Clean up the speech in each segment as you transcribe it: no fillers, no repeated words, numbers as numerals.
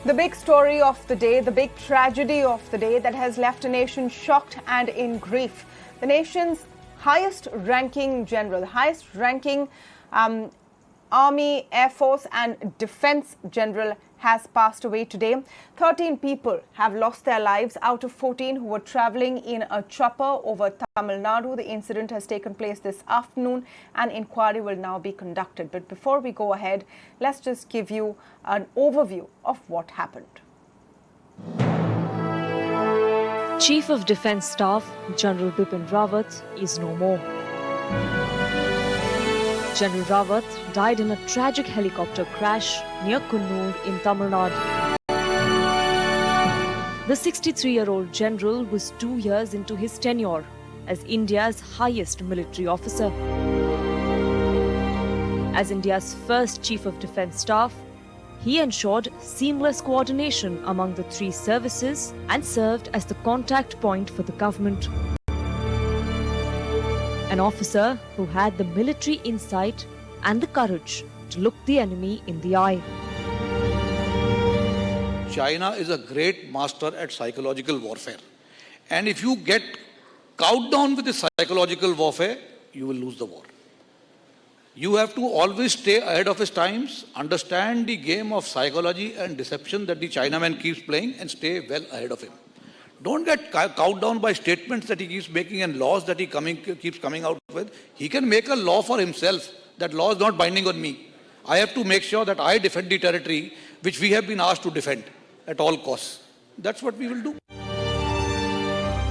The big story of the day, the big tragedy of the day that has left a nation shocked and in grief. The nation's highest-ranking general, highest-ranking Army, Air Force and Defence General has passed away today. 13 people have lost their lives out of 14 who were travelling in a chopper over Tamil Nadu. The incident has taken place this afternoon and inquiry will now be conducted. But before we go ahead, let's just give you an overview of what happened. Chief of Defence Staff General Bipin Rawat is no more. General Rawat died in a tragic helicopter crash near Coonoor in Tamil Nadu. The 63-year-old general was 2 years into his tenure as India's highest military officer. As India's first Chief of Defence Staff, he ensured seamless coordination among the three services and served as the contact point for the government. An officer who had the military insight and the courage to look the enemy in the eye. China is a great master at psychological warfare. And if you get cowed down with the psychological warfare, you will lose the war. You have to always stay ahead of his times, understand the game of psychology and deception that the Chinaman keeps playing and stay well ahead of him. Don't get cowed down by statements that he keeps making and laws that he keeps coming out with. He can make a law for himself. That law is not binding on me. I have to make sure that I defend the territory which we have been asked to defend at all costs. That's what we will do.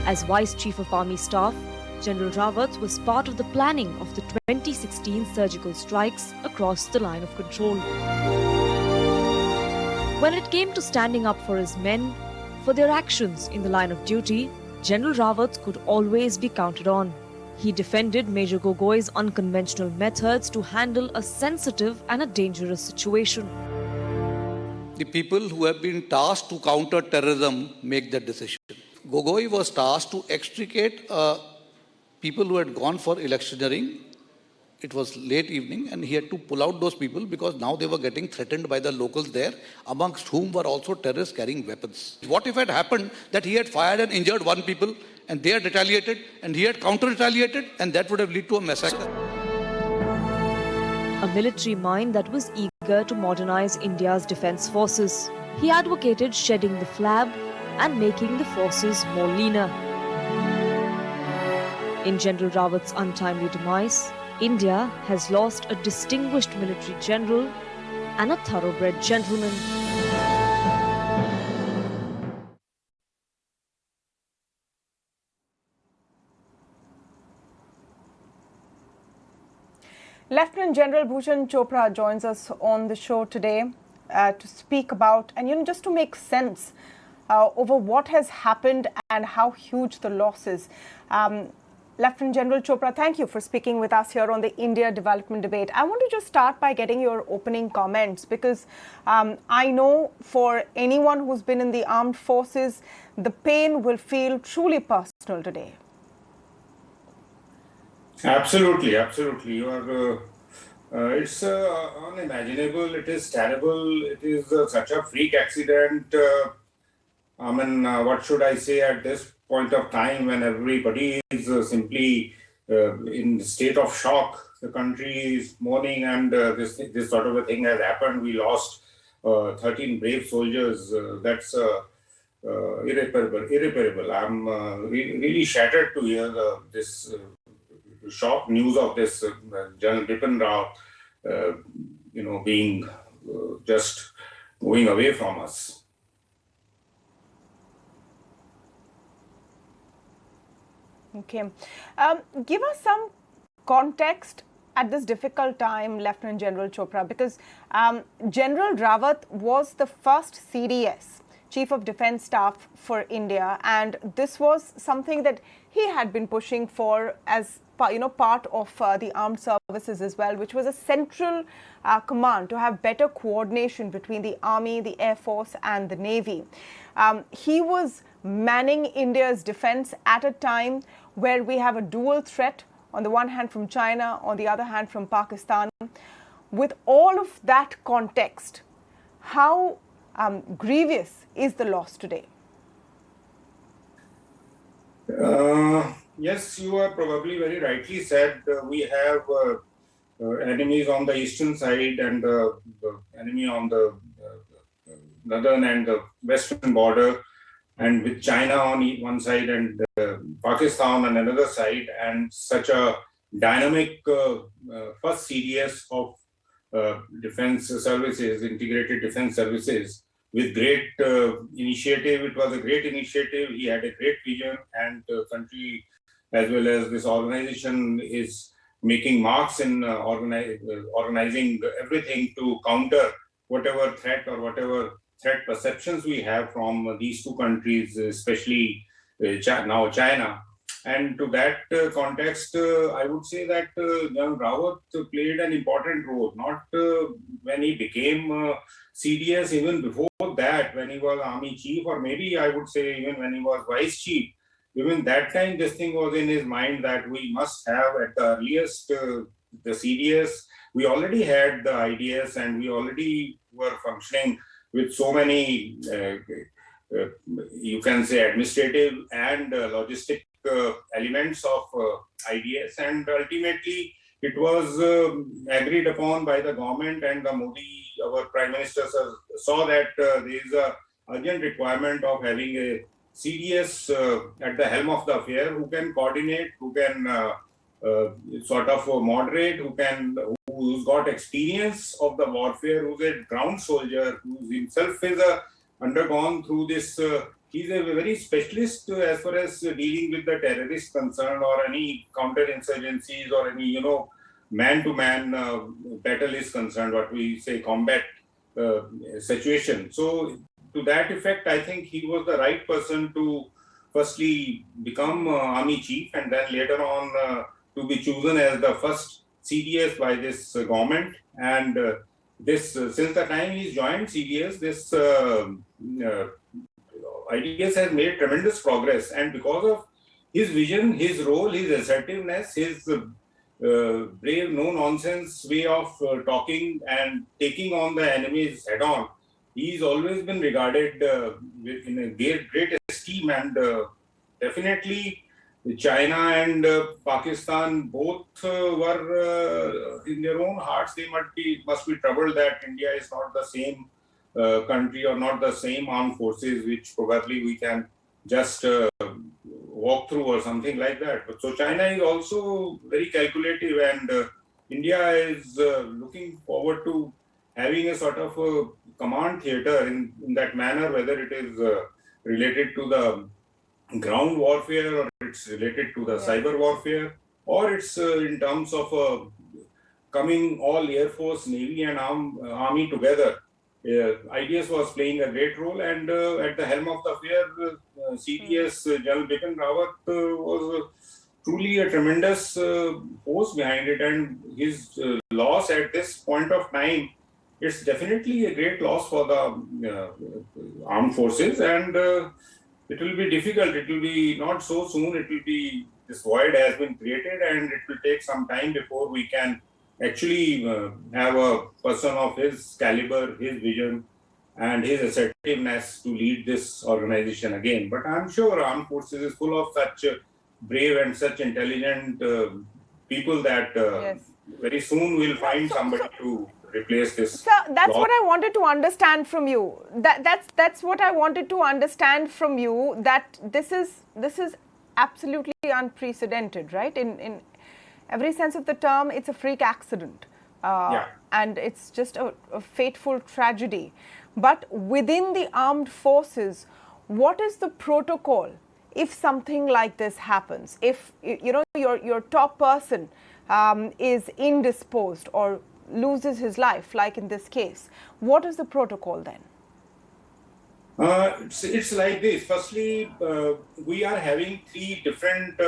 As Vice Chief of Army Staff, General Rawat was part of the planning of the 2016 surgical strikes across the line of control. When it came to standing up for his men, for their actions in the line of duty, General Rawat could always be counted on. He defended Major Gogoi's unconventional methods to handle a sensitive and a dangerous situation. The people who have been tasked to counter terrorism make that decision. Gogoi was tasked to extricate people who had gone for electioneering. It was late evening and he had to pull out those people because now they were getting threatened by the locals there, amongst whom were also terrorists carrying weapons. What if it had happened that he had fired and injured one people and they had retaliated and he had counter-retaliated and that would have led to a massacre? A military mind that was eager to modernize India's defence forces. He advocated shedding the flab and making the forces more leaner. In General Rawat's untimely demise, India has lost a distinguished military general and a thoroughbred gentleman. Lieutenant General Bhushan Chopra joins us on the show today to speak about and just to make sense over what has happened and how huge the loss is. Lieutenant General Chopra, thank you for speaking with us here on the India Development Debate. I want to just start by getting your opening comments because I know for anyone who's been in the armed forces, the pain will feel truly personal today. Absolutely, absolutely. You are. It's unimaginable. It is terrible. It is such a freak accident. I mean, what should I say at this point of time when everybody is simply in state of shock? The country is mourning, and this sort of a thing has happened. We lost 13 brave soldiers. That's irreparable. I'm really shattered to hear this shock news of this General Bipin Rawat, being just moving away from us. Okay. Give us some context at this difficult time, Lieutenant General Chopra, because General Rawat was the first CDS, Chief of Defence Staff for India, and this was something that he had been pushing for as part of the armed services as well, which was a central command to have better coordination between the Army, the Air Force and the Navy. He was manning India's defence at a time where we have a dual threat, on the one hand from China, on the other hand from Pakistan. With all of that context, how grievous is the loss today? Yes, you are probably very rightly said. We have enemies on the eastern side and the enemy on the northern and the western border, and with China on one side and Pakistan on another side, and such a dynamic first CDS of defense services, integrated defense services, with great initiative. It was a great initiative. He had a great vision, and the country as well as this organization is making marks in organizing everything to counter whatever threat or whatever threat perceptions we have from these two countries, especially now China. And to that context, I would say that General Rawat played an important role, not when he became CDS, even before that, when he was Army Chief, or maybe I would say even when he was Vice Chief. Even that time, this thing was in his mind that we must have at the earliest the CDS. We already had the IDS and we already were functioning with so many, you can say, administrative and logistic elements of IDS, and ultimately it was agreed upon by the government, and the Modi, our Prime Minister, saw that there is a urgent requirement of having a CDS at the helm of the affair, who can coordinate, who can sort of moderate, who's got experience of the warfare, who's a ground soldier, who himself is undergone through this. He's a very specialist as far as dealing with the terrorists concerned, or any counter-insurgencies, or any, man-to-man battle is concerned, what we say combat situation. So to that effect, I think he was the right person to firstly become Army Chief, and then later on to be chosen as the first CDS by this government. And this since the time he's joined CDS, this IDS has made tremendous progress, and because of his vision, his role, his assertiveness, his brave, no-nonsense way of talking and taking on the enemies head-on, he's always been regarded in a great esteem. And definitely China and Pakistan both were in their own hearts, they must be troubled that India is not the same country or not the same armed forces which probably we can just walk through or something like that. But so China is also very calculative, and India is looking forward to having a sort of a command theater in that manner, whether it is related to the ground warfare, or it's related to the cyber warfare, or it's in terms of coming all Air Force, Navy and Army together. IDS was playing a great role, and at the helm of the affair, CDS Gen Bipin Rawat was truly a tremendous force behind it, and his loss at this point of time, it's definitely a great loss for the armed forces, and it will be difficult. It will be not so soon. It will be, this void has been created, and it will take some time before we can actually have a person of his caliber, his vision, and his assertiveness to lead this organization again. But I'm sure armed forces is full of such brave and such intelligent people that very soon we'll find somebody to replace this. Sir, that's what I wanted to understand from you. That's what I wanted to understand from you, that this is absolutely unprecedented, right? In every sense of the term, it's a freak accident. And it's just a fateful tragedy. But within the armed forces, what is the protocol if something like this happens? If your top person is indisposed or loses his life, like in this case, what is the protocol then? It's like this. Firstly, we are having three different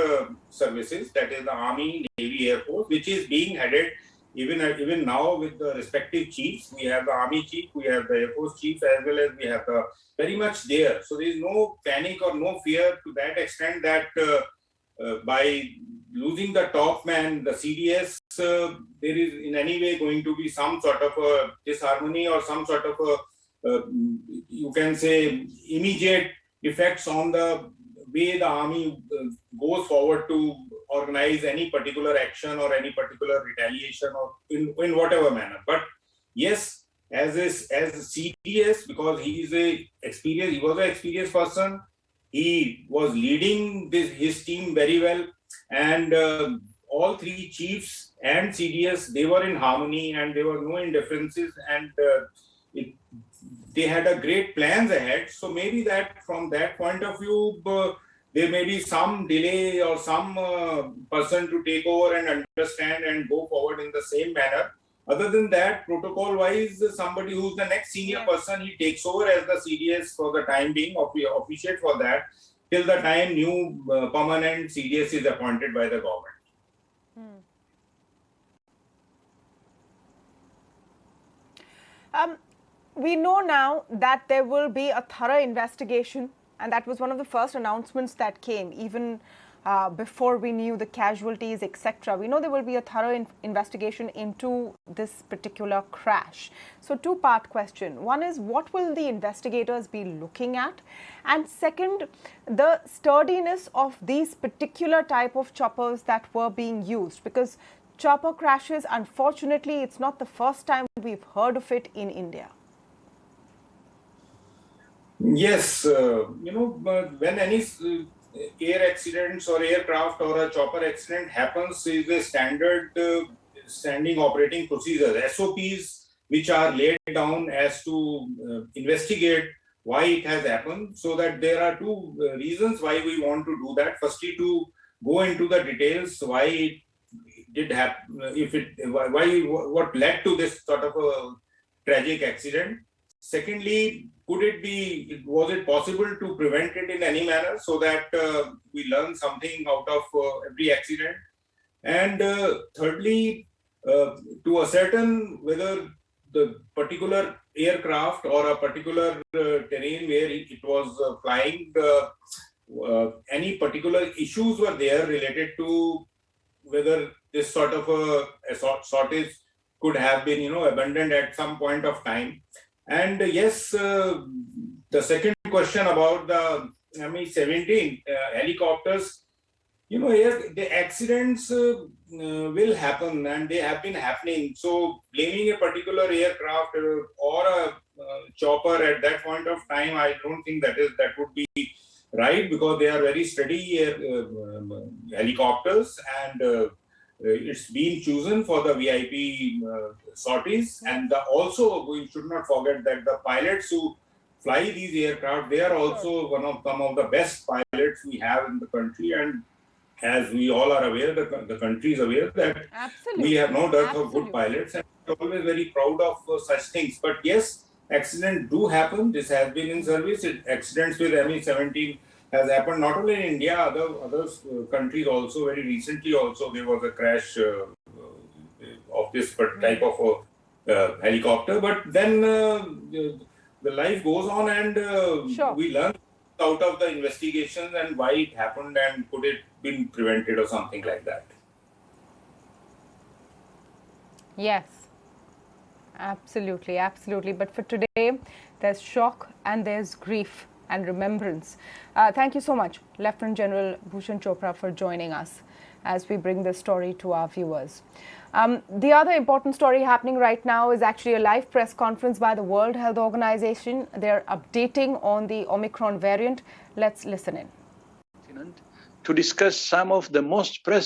services, that is the Army, Navy, Air Force, which is being headed even now with the respective chiefs. We have the Army Chief, we have the Air Force Chief, as well as we have the very much there. So there is no panic or no fear to that extent that by losing the top man, the CDS, there is in any way going to be some sort of a disharmony or some sort of a you can say, immediate effects on the way the army goes forward to organize any particular action or any particular retaliation or in whatever manner. But yes, as CDS, because he was an experienced person, he was leading his team very well, and all three chiefs and CDS, they were in harmony and there were no indifferences, and they had a great plans ahead. So maybe that from that point of view, there may be some delay or some person to take over and understand and go forward in the same manner. Other than that, protocol-wise, somebody who's the next senior person, he takes over as the CDS for the time being, officiate for that, till the time new permanent CDS is appointed by the government. We know now that there will be a thorough investigation, and that was one of the first announcements that came, even before we knew the casualties, etc. We know there will be a thorough investigation into this particular crash. So two-part question. One is, what will the investigators be looking at? And second, the sturdiness of these particular type of choppers that were being used, because chopper crashes, unfortunately, it's not the first time we've heard of it in India. Yes, when any air accidents or aircraft or a chopper accident happens, is a standard standing operating procedure, SOPs, which are laid down as to investigate why it has happened. So that there are two reasons why we want to do that. Firstly, to go into the details why it did happen, what led to this sort of a tragic accident. Secondly, was it possible to prevent it in any manner so that we learn something out of every accident? And thirdly, to ascertain whether the particular aircraft or a particular terrain where it was flying, any particular issues were there related to whether this sort of a shortage could have been, abandoned at some point of time. And yes, the second question about the Mi-17 helicopters, the accidents will happen, and they have been happening. So blaming a particular aircraft or a chopper at that point of time, I don't think that would be right, because they are very steady helicopters, and it's been chosen for the VIP sorties. And also, we should not forget that the pilots who fly these aircraft, they are also some of the best pilots we have in the country. And as we all are aware, the country is aware that we have no dearth of good pilots, and we're always very proud of such things. But yes, accidents do happen. This has been in service. Accidents with Mi-17 has happened not only in India, other countries also. Very recently also there was a crash of this type of helicopter. But then the life goes on, and we learn out of the investigations and why it happened and could it been prevented or something like that. Yes, absolutely, absolutely. But for today, there's shock and there's grief and remembrance. Thank you so much, Lieutenant General Bhushan Chopra, for joining us as we bring this story to our viewers. The other important story happening right now is actually a live press conference by the World Health Organization. They're updating on the Omicron variant. Let's listen in. To discuss some of the most pressing